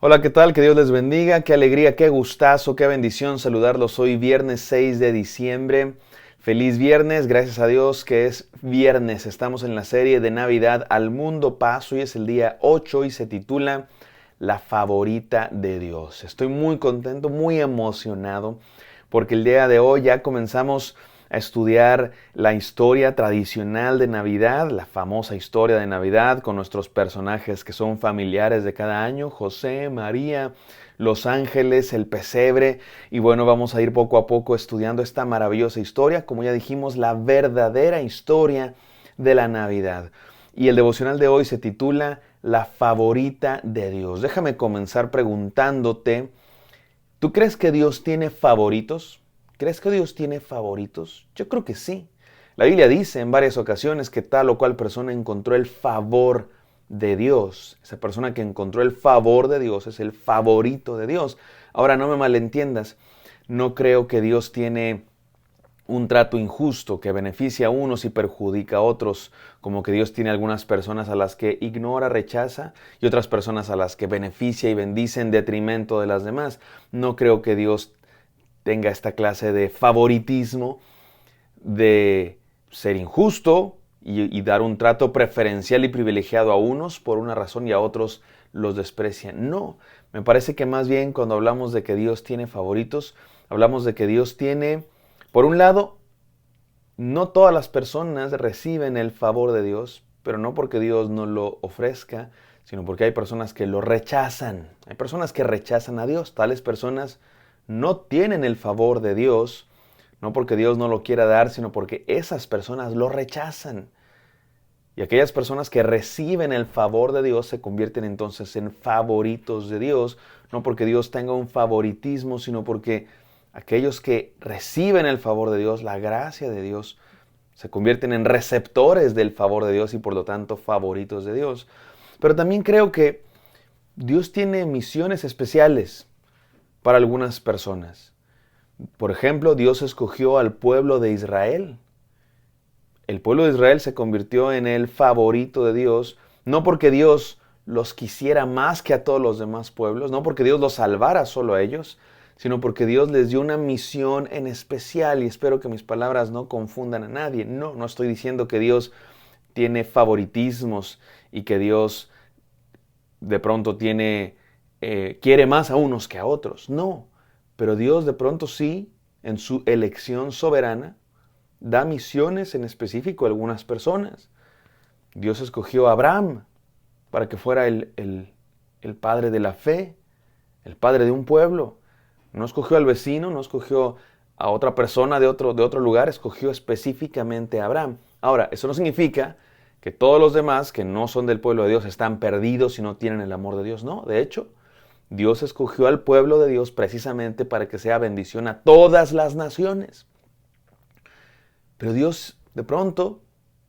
Hola, ¿qué tal? Que Dios les bendiga, qué alegría, qué gustazo, qué bendición saludarlos hoy viernes 6 de diciembre. Feliz viernes, gracias a Dios que es viernes. Estamos en la serie de Navidad Al Mundo Paz. Hoy es el día 8 y se titula La favorita de Dios. Estoy muy contento, muy emocionado porque el día de hoy ya comenzamos a estudiar la historia tradicional de Navidad, la famosa historia de Navidad con nuestros personajes que son familiares de cada año, José, María, los ángeles, el pesebre, y bueno, vamos a ir poco a poco estudiando esta maravillosa historia, como ya dijimos, la verdadera historia de la Navidad. Y el devocional de hoy se titula La favorita de Dios. Déjame comenzar preguntándote, ¿tú crees que Dios tiene favoritos? ¿Crees que Dios tiene favoritos? Yo creo que sí. La Biblia dice en varias ocasiones que tal o cual persona encontró el favor de Dios. Esa persona que encontró el favor de Dios es el favorito de Dios. Ahora, no me malentiendas. No creo que Dios tiene un trato injusto que beneficia a unos y perjudica a otros, como que Dios tiene algunas personas a las que ignora, rechaza y otras personas a las que beneficia y bendice en detrimento de las demás. No creo que Dios tenga esta clase de favoritismo, de ser injusto y dar un trato preferencial y privilegiado a unos por una razón y a otros los desprecia. No, me parece que más bien cuando hablamos de que Dios tiene favoritos, hablamos de que Dios tiene, por un lado, no todas las personas reciben el favor de Dios, pero no porque Dios no lo ofrezca, sino porque hay personas que lo rechazan. Hay personas que rechazan a Dios. Tales personas no tienen el favor de Dios, no porque Dios no lo quiera dar, sino porque esas personas lo rechazan. Y aquellas personas que reciben el favor de Dios se convierten entonces en favoritos de Dios, no porque Dios tenga un favoritismo, sino porque aquellos que reciben el favor de Dios, la gracia de Dios, se convierten en receptores del favor de Dios y por lo tanto favoritos de Dios. Pero también creo que Dios tiene misiones especiales para algunas personas. Por ejemplo, Dios escogió al pueblo de Israel. El pueblo de Israel se convirtió en el favorito de Dios, no porque Dios los quisiera más que a todos los demás pueblos, no porque Dios los salvara solo a ellos, sino porque Dios les dio una misión en especial, y espero que mis palabras no confundan a nadie. No, no estoy diciendo que Dios tiene favoritismos y que Dios de pronto quiere más a unos que a otros. No, pero Dios de pronto sí, en su elección soberana, da misiones en específico a algunas personas. Dios escogió a Abraham para que fuera el padre de la fe, el padre de un pueblo. No escogió al vecino, no escogió a otra persona de otro lugar, escogió específicamente a Abraham. Ahora, eso no significa que todos los demás que no son del pueblo de Dios están perdidos y no tienen el amor de Dios. No, de hecho, Dios escogió al pueblo de Dios precisamente para que sea bendición a todas las naciones. Pero Dios, de pronto,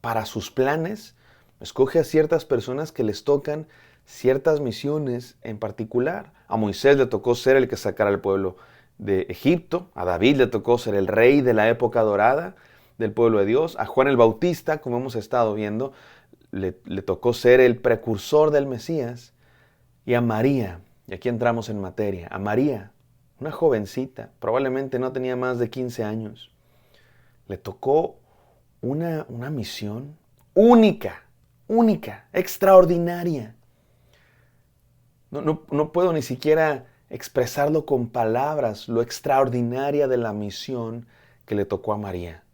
para sus planes, escoge a ciertas personas que les tocan ciertas misiones en particular. A Moisés le tocó ser el que sacara al pueblo de Egipto, a David le tocó ser el rey de la época dorada del pueblo de Dios, a Juan el Bautista, como hemos estado viendo, le tocó ser el precursor del Mesías, y a María, y aquí entramos en materia, a María, una jovencita, probablemente no tenía más de 15 años, le tocó una misión única, única, extraordinaria. No puedo ni siquiera expresarlo con palabras, lo extraordinaria de la misión que le tocó a María.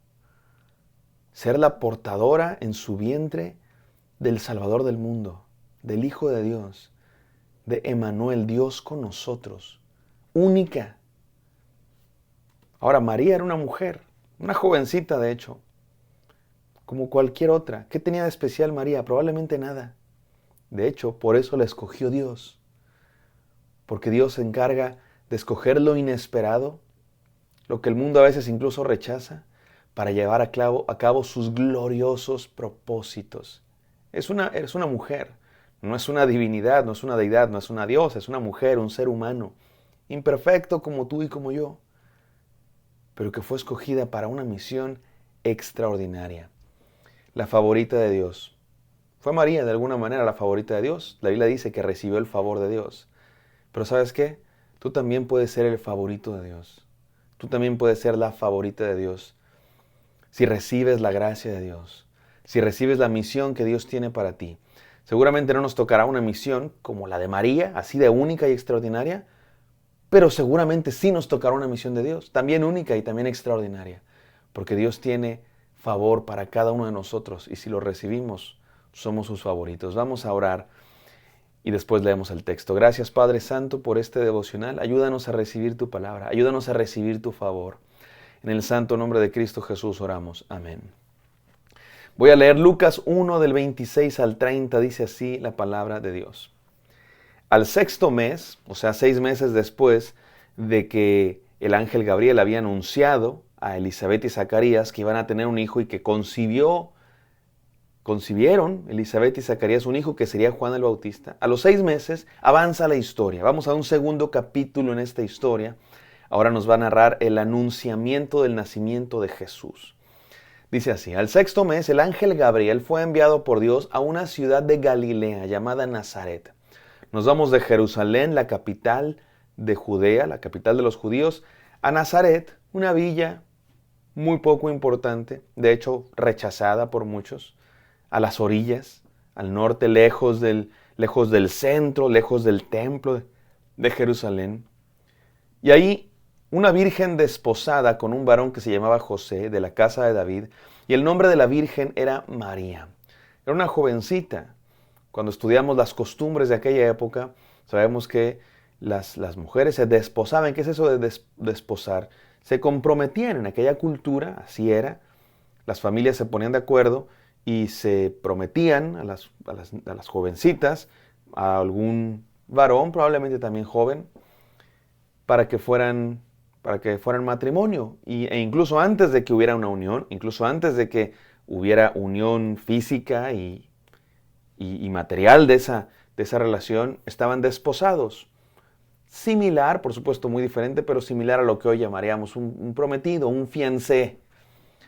Ser la portadora en su vientre del Salvador del mundo, del Hijo de Dios, de Emmanuel, Dios con nosotros. Única. Ahora, María era una mujer, una jovencita de hecho, como cualquier otra. ¿Qué tenía de especial María? Probablemente nada. De hecho, por eso la escogió Dios. Porque Dios se encarga de escoger lo inesperado, lo que el mundo a veces incluso rechaza, para llevar a cabo sus gloriosos propósitos. Es una mujer, no es una divinidad, no es una deidad, no es una diosa, es una mujer, un ser humano, imperfecto como tú y como yo, pero que fue escogida para una misión extraordinaria. La favorita de Dios. Fue María de alguna manera la favorita de Dios. La Biblia dice que recibió el favor de Dios. Pero ¿sabes qué? Tú también puedes ser el favorito de Dios. Tú también puedes ser la favorita de Dios. Si recibes la gracia de Dios, si recibes la misión que Dios tiene para ti. Seguramente no nos tocará una misión como la de María, así de única y extraordinaria, pero seguramente sí nos tocará una misión de Dios, también única y también extraordinaria, porque Dios tiene favor para cada uno de nosotros y si lo recibimos, somos sus favoritos. Vamos a orar y después leemos el texto. Gracias, Padre Santo, por este devocional. Ayúdanos a recibir tu palabra, ayúdanos a recibir tu favor. En el santo nombre de Cristo Jesús oramos. Amén. Voy a leer Lucas 1 del 26 al 30, dice así la palabra de Dios. Al sexto mes, o sea, 6 meses después de que el ángel Gabriel había anunciado a Elisabet y Zacarías que iban a tener un hijo y que concibieron Elisabet y Zacarías un hijo que sería Juan el Bautista, a los 6 meses avanza la historia. Vamos a un segundo capítulo en esta historia. Ahora nos va a narrar el anunciamiento del nacimiento de Jesús. Dice así: al sexto mes el ángel Gabriel fue enviado por Dios a una ciudad de Galilea llamada Nazaret. Nos vamos de Jerusalén, la capital de Judea, la capital de los judíos, a Nazaret, una villa muy poco importante, de hecho rechazada por muchos, a las orillas, al norte, lejos del centro, lejos del templo de Jerusalén. Y ahí una virgen desposada con un varón que se llamaba José, de la casa de David, y el nombre de la virgen era María. Era una jovencita. Cuando estudiamos las costumbres de aquella época, sabemos que las mujeres se desposaban. ¿Qué es eso de desposar? Se comprometían en aquella cultura, así era. Las familias se ponían de acuerdo y se prometían a las jovencitas, a algún varón, probablemente también joven, para que fueran matrimonio. E incluso antes de que hubiera una unión, incluso antes de que hubiera unión física y material de esa relación, estaban desposados. Similar, por supuesto muy diferente, pero similar a lo que hoy llamaríamos un prometido, un fiancé.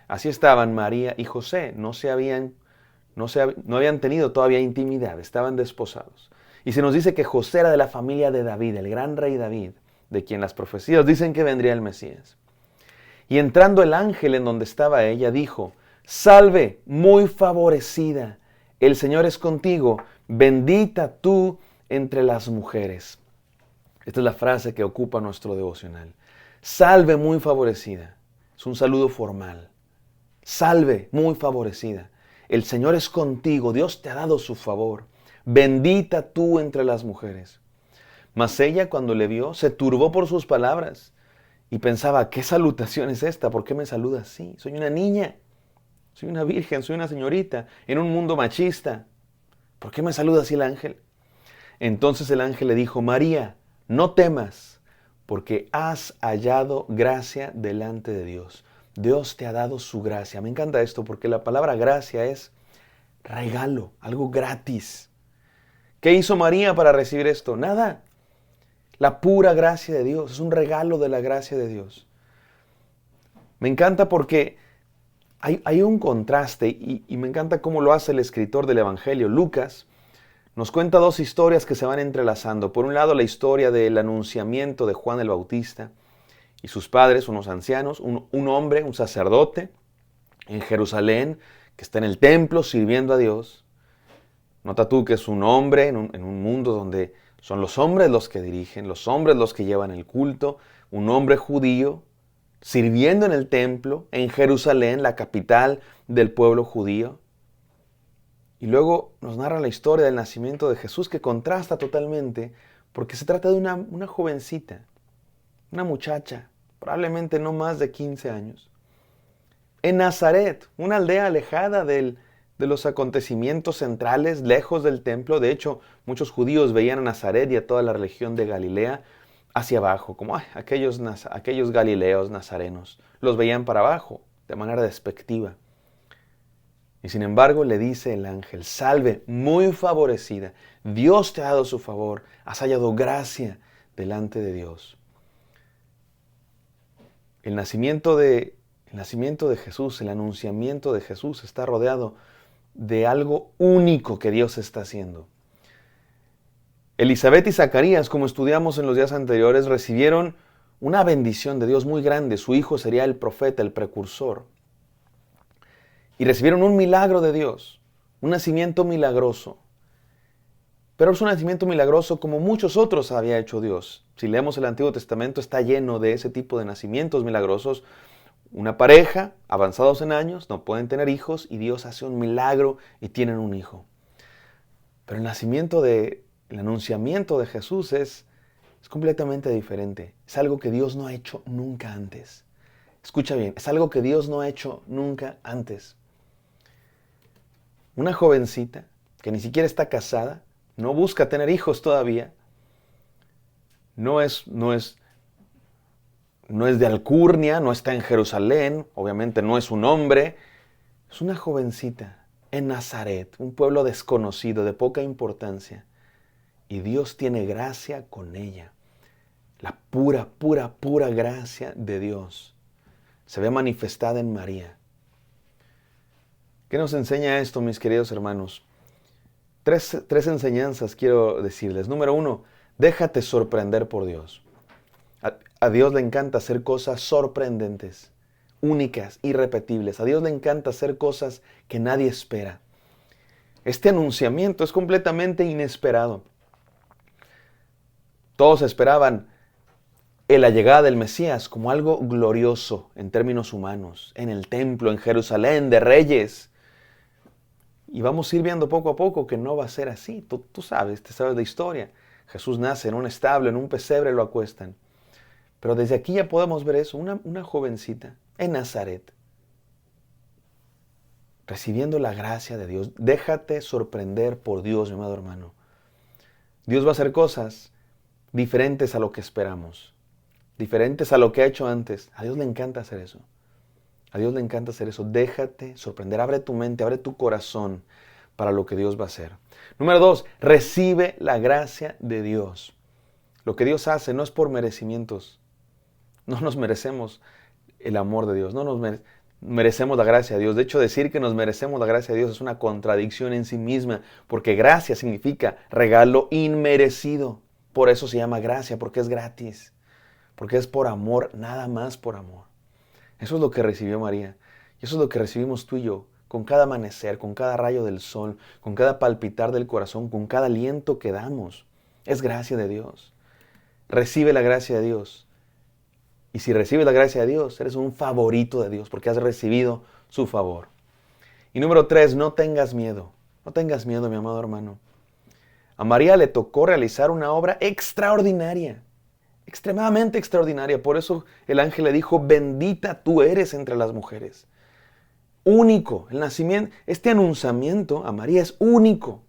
Así estaban María y José, no habían tenido todavía intimidad, estaban desposados. Y se nos dice que José era de la familia de David, el gran rey David, de quien las profecías dicen que vendría el Mesías. Y entrando el ángel en donde estaba ella, dijo: salve, muy favorecida, el Señor es contigo, bendita tú entre las mujeres. Esta es la frase que ocupa nuestro devocional. Salve, muy favorecida. Es un saludo formal. Salve, muy favorecida. El Señor es contigo, Dios te ha dado su favor. Bendita tú entre las mujeres. Mas ella, cuando le vio, se turbó por sus palabras y pensaba: ¿qué salutación es esta? ¿Por qué me saluda así? Soy una niña, soy una virgen, soy una señorita, en un mundo machista. ¿Por qué me saluda así el ángel? Entonces el ángel le dijo: María, no temas, porque has hallado gracia delante de Dios. Dios te ha dado su gracia. Me encanta esto porque la palabra gracia es regalo, algo gratis. ¿Qué hizo María para recibir esto? Nada. La pura gracia de Dios, es un regalo de la gracia de Dios. Me encanta porque hay un contraste y me encanta cómo lo hace el escritor del Evangelio, Lucas. Nos cuenta 2 historias que se van entrelazando. Por un lado, la historia del anunciamiento de Juan el Bautista y sus padres, unos ancianos, un hombre, un sacerdote en Jerusalén que está en el templo sirviendo a Dios. Nota tú que es un hombre en un mundo donde son los hombres los que dirigen, los hombres los que llevan el culto, un hombre judío sirviendo en el templo en Jerusalén, la capital del pueblo judío. Y luego nos narra la historia del nacimiento de Jesús, que contrasta totalmente porque se trata de una jovencita, una muchacha, probablemente no más de 15 años. En Nazaret, una aldea alejada de los acontecimientos centrales, lejos del templo. De hecho, muchos judíos veían a Nazaret y a toda la región de Galilea hacia abajo, como aquellos galileos nazarenos. Los veían para abajo, de manera despectiva. Y sin embargo le dice el ángel: salve, muy favorecida, Dios te ha dado su favor, has hallado gracia delante de Dios. El nacimiento de Jesús, el anunciamiento de Jesús está rodeado de algo único que Dios está haciendo. Elizabeth y Zacarías, como estudiamos en los días anteriores, recibieron una bendición de Dios muy grande. Su hijo sería el profeta, el precursor. Y recibieron un milagro de Dios, un nacimiento milagroso. Pero es un nacimiento milagroso como muchos otros había hecho Dios. Si leemos el Antiguo Testamento, está lleno de ese tipo de nacimientos milagrosos. Una pareja, avanzados en años, no pueden tener hijos y Dios hace un milagro y tienen un hijo. Pero el anunciamiento de Jesús es completamente diferente. Es algo que Dios no ha hecho nunca antes. Escucha bien, es algo que Dios no ha hecho nunca antes. Una jovencita que ni siquiera está casada, no busca tener hijos todavía, no es de alcurnia, no está en Jerusalén, obviamente no es un hombre, es una jovencita en Nazaret, un pueblo desconocido, de poca importancia. Y Dios tiene gracia con ella. La pura, pura, pura gracia de Dios se ve manifestada en María. ¿Qué nos enseña esto, mis queridos hermanos? Tres enseñanzas quiero decirles. Número 1, déjate sorprender por Dios. A Dios le encanta hacer cosas sorprendentes, únicas, irrepetibles. A Dios le encanta hacer cosas que nadie espera. Este anunciamiento es completamente inesperado. Todos esperaban la llegada del Mesías como algo glorioso en términos humanos, en el templo, en Jerusalén, de reyes. Y vamos a ir viendo poco a poco que no va a ser así. Tú sabes, te sabes la historia. Jesús nace en un establo, en un pesebre lo acuestan. Pero desde aquí ya podemos ver eso, una jovencita en Nazaret, recibiendo la gracia de Dios. Déjate sorprender por Dios, mi amado hermano. Dios va a hacer cosas diferentes a lo que esperamos, diferentes a lo que ha hecho antes. A Dios le encanta hacer eso. A Dios le encanta hacer eso. Déjate sorprender. Abre tu mente, abre tu corazón para lo que Dios va a hacer. Número 2, recibe la gracia de Dios. Lo que Dios hace no es por merecimientos. No nos merecemos el amor de Dios. No nos merecemos la gracia de Dios. De hecho, decir que nos merecemos la gracia de Dios es una contradicción en sí misma. Porque gracia significa regalo inmerecido. Por eso se llama gracia, porque es gratis. Porque es por amor, nada más por amor. Eso es lo que recibió María. Y eso es lo que recibimos tú y yo. Con cada amanecer, con cada rayo del sol, con cada palpitar del corazón, con cada aliento que damos. Es gracia de Dios. Recibe la gracia de Dios. Y si recibes la gracia de Dios, eres un favorito de Dios porque has recibido su favor. Y número 3, no tengas miedo. No tengas miedo, mi amado hermano. A María le tocó realizar una obra extraordinaria. Extremadamente extraordinaria. Por eso el ángel le dijo, bendita tú eres entre las mujeres. Único. El nacimiento, este anunciamiento a María es único.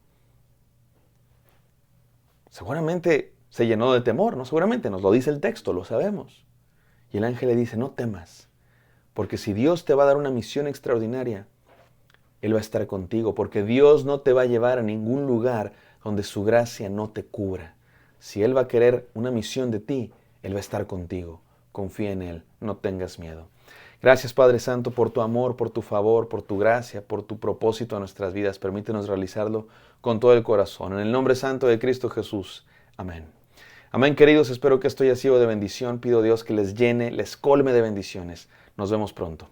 Seguramente se llenó de temor, ¿no? Seguramente nos lo dice el texto, lo sabemos. Y el ángel le dice, no temas, porque si Dios te va a dar una misión extraordinaria, Él va a estar contigo, porque Dios no te va a llevar a ningún lugar donde su gracia no te cubra. Si Él va a querer una misión de ti, Él va a estar contigo. Confía en Él, no tengas miedo. Gracias, Padre Santo, por tu amor, por tu favor, por tu gracia, por tu propósito en nuestras vidas. Permítenos realizarlo con todo el corazón. En el nombre santo de Cristo Jesús. Amén. Amén, queridos. Espero que esto haya sido de bendición. Pido a Dios que les llene, les colme de bendiciones. Nos vemos pronto.